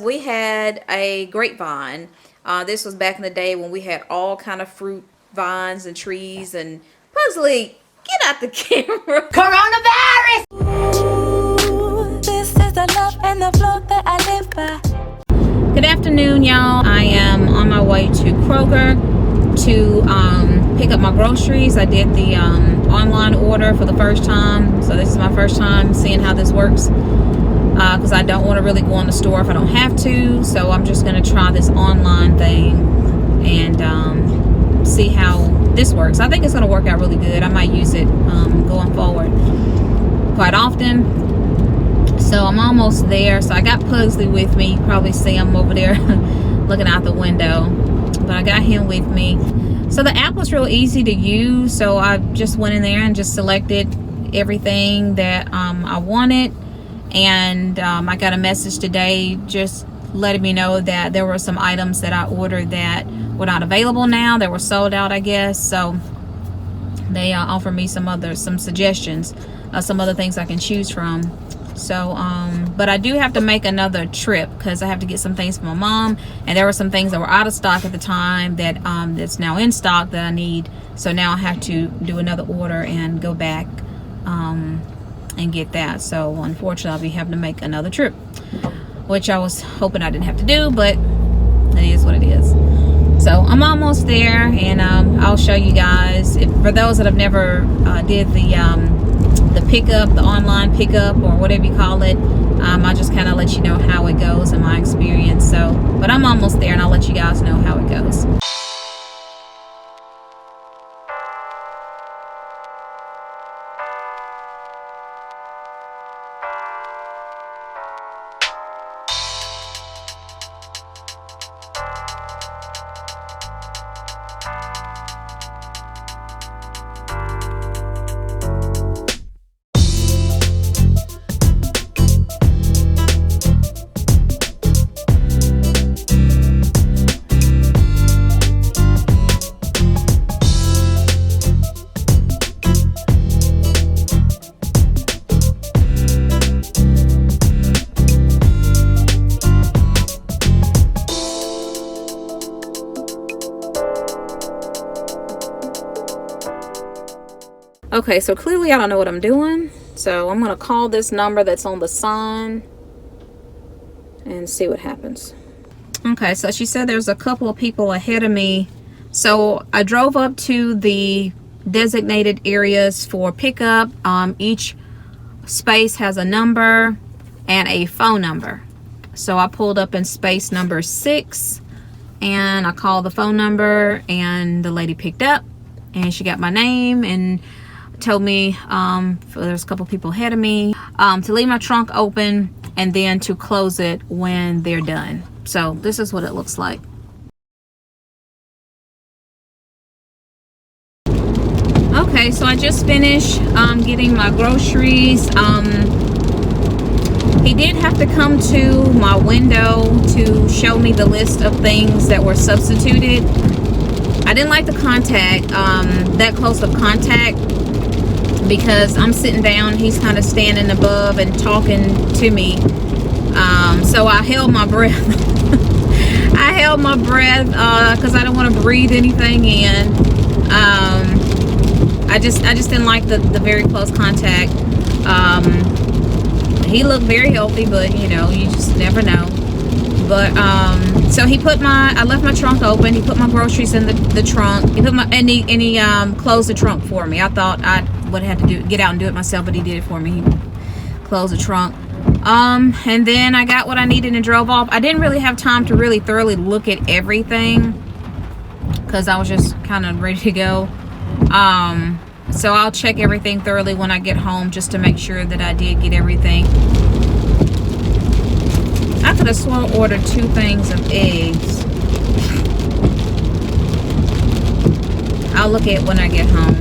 because we had a grapevine. This was back in the day when we had all kind of fruit vines and trees. And Pugsley, get out the camera. Coronavirus! Ooh, this is the love and the flow that I live by. Good afternoon, y'all. I am on my way to Kroger to pick up my groceries. I did the online order for the first time, so this is my first time seeing how this works, because I don't want to really go in the store if I don't have to. So I'm just going to try this online thing and see how this works. I think it's going to work out really good. I might use it going forward quite often. So I'm almost there. So I got Pugsley with me. You probably see him over there looking out the window, but I got him with me. So the app was real easy to use, so I just went in there and just selected everything that I wanted. And I got a message today just letting me know that there were some items that I ordered that were not available now. They were sold out, I guess. So they offered me some suggestions, some other things I can choose from. So but I do have to make another trip because I have to get some things for my mom, and there were some things that were out of stock at the time that that's now in stock that I need. So now I have to do another order and go back and get that. So unfortunately I'll be having to make another trip, which I was hoping I didn't have to do, but it is what it is. So I'm almost there, and I'll show you guys. For those that have never did the pickup, the online pickup, or whatever you call it, I'll just kind of let you know how it goes in my experience. So, but I'm almost there, and I'll let you guys know how it goes. Okay, so clearly I don't know what I'm doing. So I'm going to call this number that's on the sign and see what happens. Okay, so she said there's a couple of people ahead of me. So I drove up to the designated areas for pickup. Each space has a number and a phone number. So I pulled up in space number 6 and I called the phone number, and the lady picked up and she got my name and told me there's a couple people ahead of me to leave my trunk open and then to close it when they're done. So this is what it looks like. Okay, so I just finished getting my groceries. He did have to come to my window to show me the list of things that were substituted. I didn't like the contact, that close of contact, because I'm sitting down, he's kind of standing above and talking to me. So I held my breath. I held my breath because I don't want to breathe anything in. I just didn't like the very close contact. He looked very healthy, but you know, you just never know. But so he put I left my trunk open. He put my groceries in the trunk. He put and he closed the trunk for me. I thought I would have to get out and do it myself, but he did it for me. He closed the trunk. And then I got what I needed and drove off. I didn't really have time to really thoroughly look at everything because I was just kind of ready to go. So I'll check everything thoroughly when I get home just to make sure that I did get everything. I could have sworn I ordered 2 things of eggs. I'll look at it when I get home.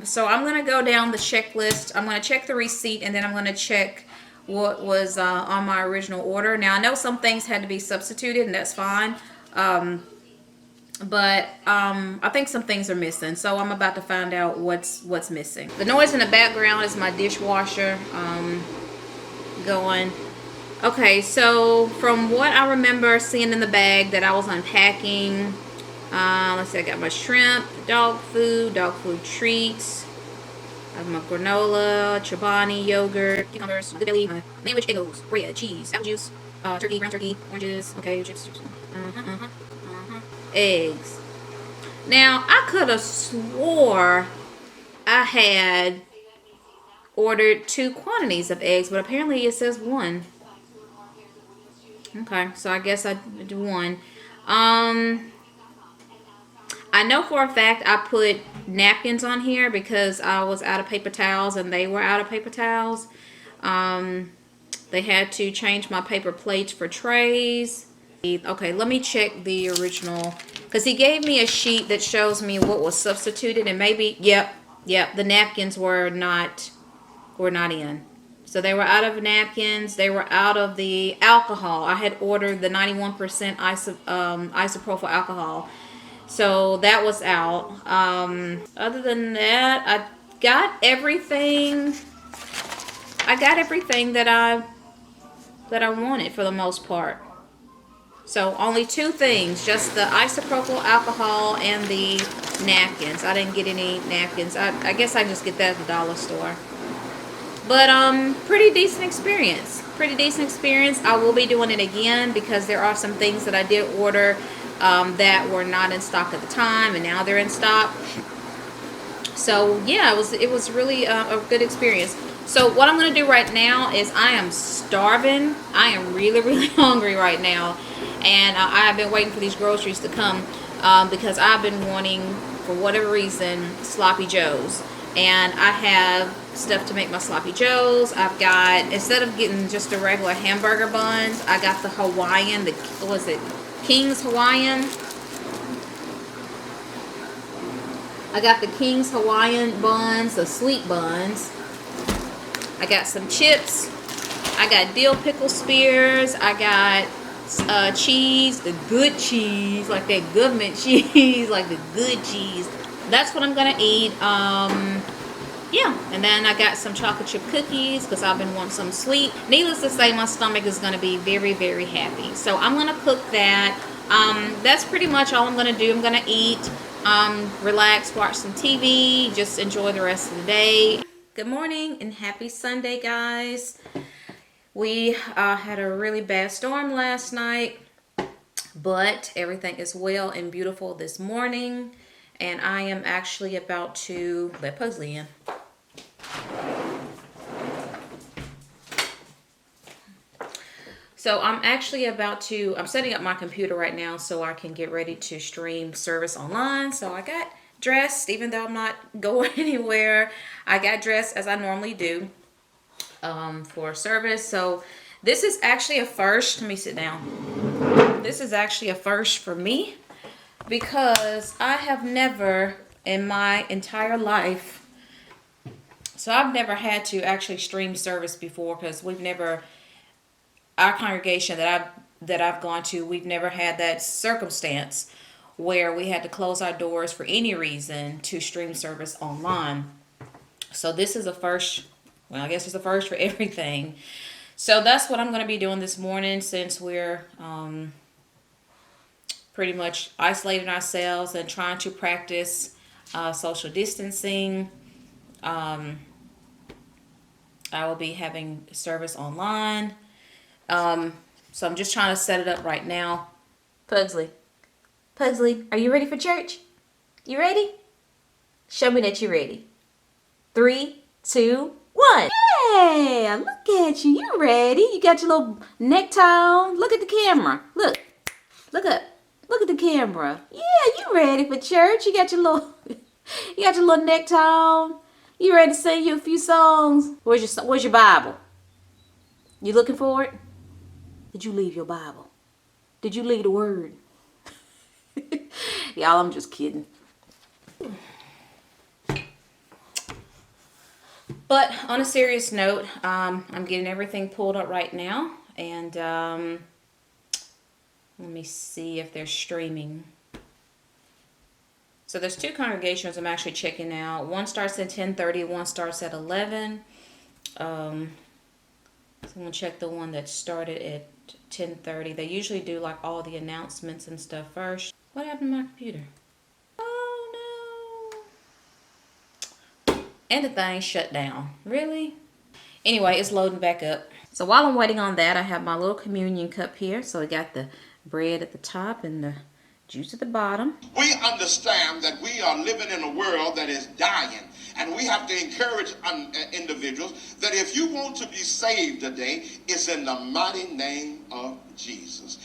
So I'm going to go down the checklist. I'm going to check the receipt, and then I'm going to check what was on my original order. Now, I know some things had to be substituted, and that's fine. But I think some things are missing, so I'm about to find out what's missing. The noise in the background is my dishwasher going. Okay, so from what I remember seeing in the bag that I was unpacking, let's see, I got my shrimp, dog food treats, I have my granola, chobani, yogurt, cucumbers, good belly, sandwich, egos, bread, cheese, apple juice, turkey, ground turkey, oranges, okay, chips, eggs. Now, I could have swore I had ordered 2 quantities of eggs, but apparently it says 1. Okay, so I guess I do 1. I know for a fact I put napkins on here because I was out of paper towels and they were out of paper towels. They had to change my paper plates for trays. Okay, let me check the original, because he gave me a sheet that shows me what was substituted, and maybe, yep, the napkins were not in. So they were out of napkins. They were out of the alcohol. I had ordered the 91% isopropyl alcohol. So that was out. Other than that, I got everything that I wanted for the most part. So only 2 things, just the isopropyl alcohol and the napkins. I didn't get any napkins. I guess I just get that at the dollar store. But pretty decent experience. I will be doing it again because there are some things that I did order that were not in stock at the time, and now they're in stock. So yeah, it was really a good experience. So what I'm going to do right now is I am starving. I am really hungry right now, and I've been waiting for these groceries to come because I've been wanting, for whatever reason, sloppy joes. And I have stuff to make my sloppy joes. I've got, instead of getting just the regular hamburger buns, I got the Hawaiian, what was it, King's Hawaiian. I got the King's Hawaiian buns, the sweet buns. I got some chips. I got dill pickle spears. I got cheese, the good cheese, like that government cheese, like the good cheese. That's what I'm gonna eat. Yeah, and then I got some chocolate chip cookies because I've been wanting some sweet. Needless to say, my stomach is gonna be very happy. So I'm gonna cook that. That's pretty much all I'm gonna do. I'm gonna eat, relax, watch some TV, just enjoy the rest of the day. Good morning and happy Sunday, guys. We had a really bad storm last night, but everything is well and beautiful this morning. And I am actually about to let Pugsley in. So I'm setting up my computer right now so I can get ready to stream service online. So I got dressed, even though I'm not going anywhere. I got dressed as I normally do for service. So this is actually a first. Let me sit down. This is actually a first for me, because I have never in my entire life, so I've never had to actually stream service before, because our congregation that I've gone to, we've never had that circumstance where we had to close our doors for any reason to stream service online. So this is a first. Well, I guess it's a first for everything. So that's what I'm going to be doing this morning, since we're pretty much isolating ourselves and trying to practice social distancing. I will be having service online. So I'm just trying to set it up right now. Pugsley, are you ready for church? You ready? Show me that you're ready. 3, 2, 1. Yeah, look at you. You ready? You got your little necktie on. Look at the camera. Look up. Look at the camera. Yeah, you ready for church? You got your little necktie on. You ready to sing you a few songs? Where's your Bible? You looking for it? Did you leave your Bible? Did you leave the word? Y'all, I'm just kidding. But on a serious note, I'm getting everything pulled up right now, and let me see if they're streaming. So there's 2 congregations I'm actually checking out. One starts at 10:30, one starts at 11. So I'm gonna check the one that started at 10:30. They usually do like all the announcements and stuff first. What happened to my computer? Oh no. And the thing shut down. Really? Anyway, it's loading back up. So while I'm waiting on that, I have my little communion cup here. So I got the bread at the top and the juice at the bottom. We understand that we are living in a world that is dying, and we have to encourage individuals that if you want to be saved today, it's in the mighty name of Jesus.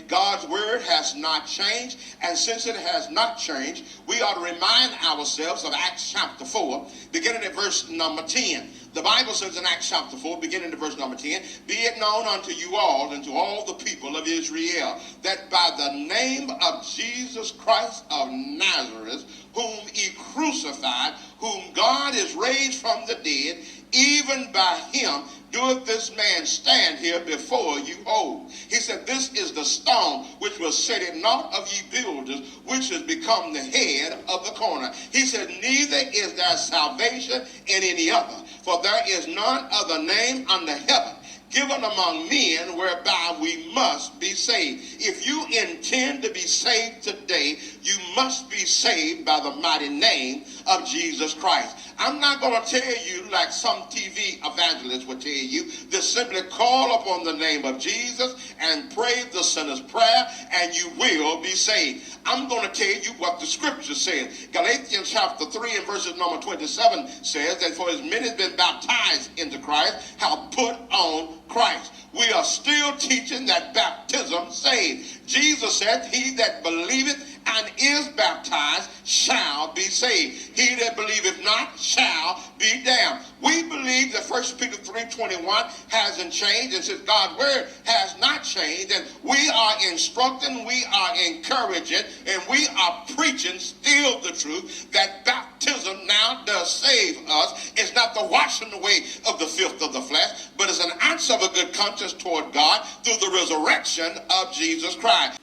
God's word has not changed, and since it has not changed, we ought to remind ourselves of Acts chapter 4, beginning at verse number 10. The Bible says in Acts chapter 4, beginning at verse number 10, be it known unto you all and to all the people of Israel, that by the name of Jesus Christ of Nazareth, whom he crucified, whom God is raised from the dead, even by him doeth this man stand here before you whole. He said, this is the stone which was set at naught of ye builders, which has become the head of the corner. He said, neither is there salvation in any other, for there is none other name under heaven given among men whereby we must be saved. If you intend to be saved today, you must be saved by the mighty name of Jesus Christ. I'm not going to tell you like some TV evangelists would tell you, just simply call upon the name of Jesus and pray the sinner's prayer and you will be saved. I'm going to tell you what the scripture says. Galatians chapter 3 and verses number 27 says that for as many as been baptized into Christ have put on Christ. We are still teaching that baptism saves. Jesus said, he that believeth and is baptized shall be saved. He that believeth not shall be damned. We believe that 1 Peter 3:21 hasn't changed, and since God's word has not changed, and we are instructing, we are encouraging, and we are preaching still the truth that baptism now does save us. It's not the washing away of the filth of the flesh, but it's an answer of a good conscience toward God through the resurrection of Jesus Christ.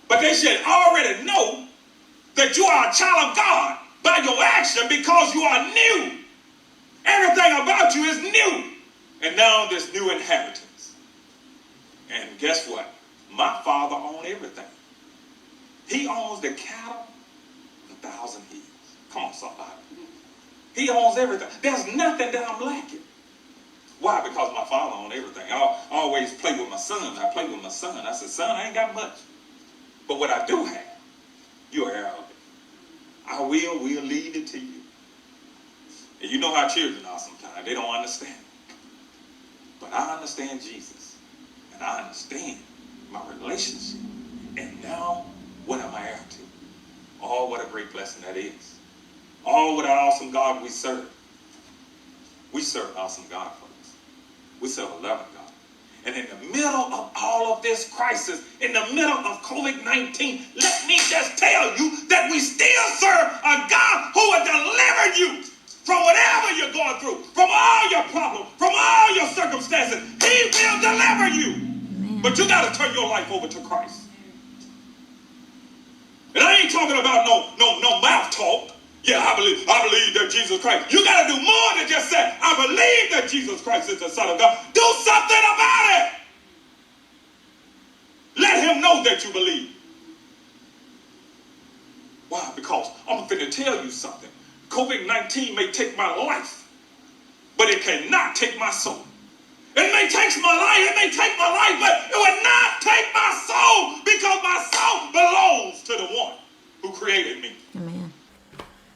But they should already know that you are a child of God by your action because you are new. Everything about you is new. And now there's new inheritance. And guess what? My Father owns everything. He owns the cattle, 1,000 hills. Come on, somebody. He owns everything. There's nothing that I'm lacking. Why? Because my Father owns everything. I always play with my son. I play with my son. I said, son, I ain't got much. But what I do have, you're heir of it. I will lead it to you. And you know how children are sometimes. They don't understand. But I understand Jesus. And I understand my relationship. And now, what am I heir to? Oh, what a great blessing that is. Oh, what an awesome God we serve. We serve an awesome God, folks. We serve a loving God. And in the middle of all of this crisis, in the middle of COVID-19, let me just tell you that we still serve a God who will deliver you from whatever you're going through, from all your problems, from all your circumstances. He will deliver you. Amen. But you got to turn your life over to Christ. And I ain't talking about no mouth talk. Yeah, I believe that Jesus Christ. You got to do more than just say, I believe that Jesus Christ is the Son of God. Do something about it. Let him know that you believe. Why? Because I'm going to tell you something. COVID-19 may take my life, but it cannot take my soul. It may take my life, but it will not take my soul because my soul belongs to the one who created me. Amen.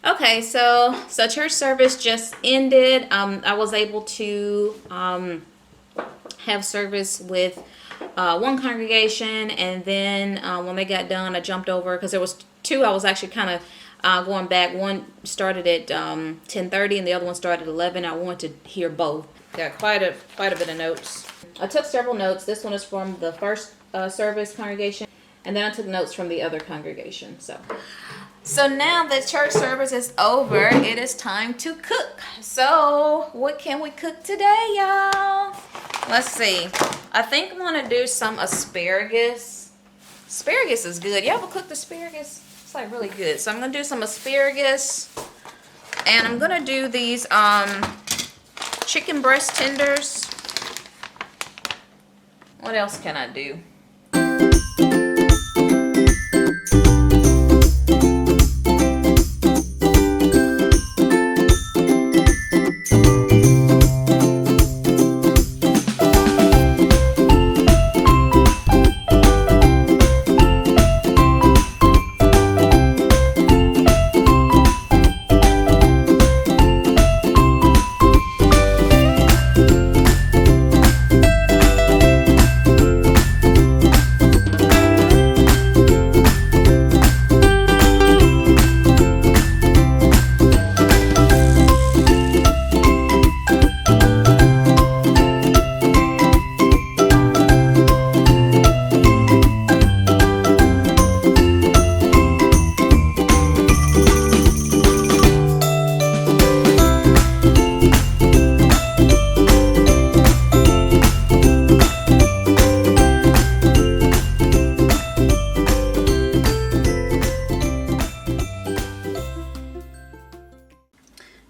Okay, so church service just ended. I was able to have service with one congregation, and then when they got done, I jumped over because there was two. I was actually kind of going back. One started at 10:30, and the other one started at 11. I wanted to hear both. Got quite a bit of notes. I took several notes. This one is from the first service congregation. And then I took notes from the other congregation. So now the church service is over, it is time to cook. So what can we cook today, y'all? Let's see. I think I'm gonna do some asparagus. Asparagus is good. You ever cooked asparagus? It's like really good. So I'm gonna do some asparagus, and I'm gonna do these chicken breast tenders. What else can I do?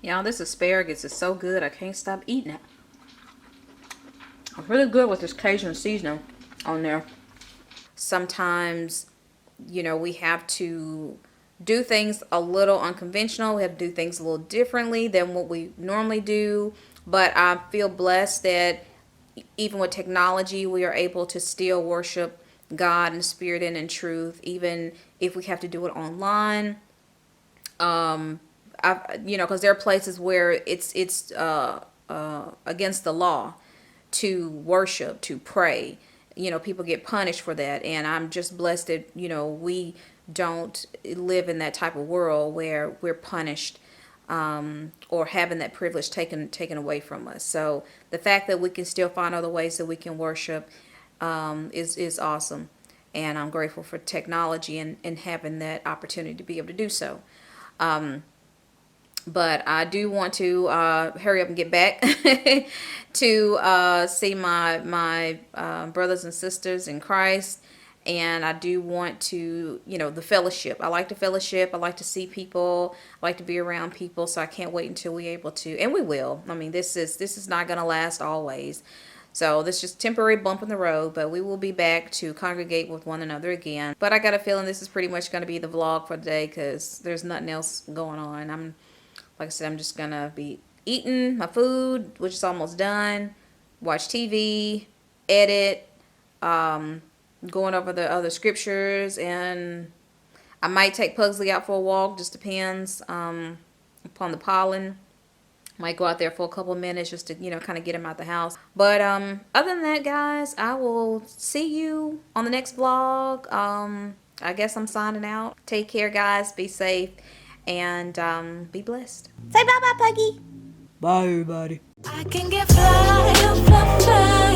Y'all, this asparagus is so good, I can't stop eating it. It's really good with this Cajun seasoning on there. Sometimes, you know, we have to do things a little unconventional. We have to do things a little differently than what we normally do. But I feel blessed that even with technology, we are able to still worship God in spirit and in truth, even if we have to do it online. You know, because there are places where it's against the law to worship, to pray. You know, people get punished for that, and I'm just blessed that, you know, we don't live in that type of world where we're punished or having that privilege taken away from us. So the fact that we can still find other ways that we can worship is awesome, and I'm grateful for technology and having that opportunity to be able to do so. But I do want to hurry up and get back to see my brothers and sisters in Christ. And I do want to, you know, the fellowship. I like the fellowship. I like to see people. I like to be around people. So I can't wait until we're able to. And we will. I mean, this is not going to last always. So this is just a temporary bump in the road. But we will be back to congregate with one another again. But I got a feeling this is pretty much going to be the vlog for today, because there's nothing else going on. Like I said, I'm just going to be eating my food, which is almost done, watch TV, edit, going over the other scriptures, and I might take Pugsley out for a walk, just depends upon the pollen. Might go out there for a couple of minutes just to, you know, kind of get him out the house. But other than that, guys, I will see you on the next vlog. I guess I'm signing out. Take care, guys. Be safe. And be blessed. Say bye-bye, Puggy. Bye, everybody. I can get fly, fly, fly.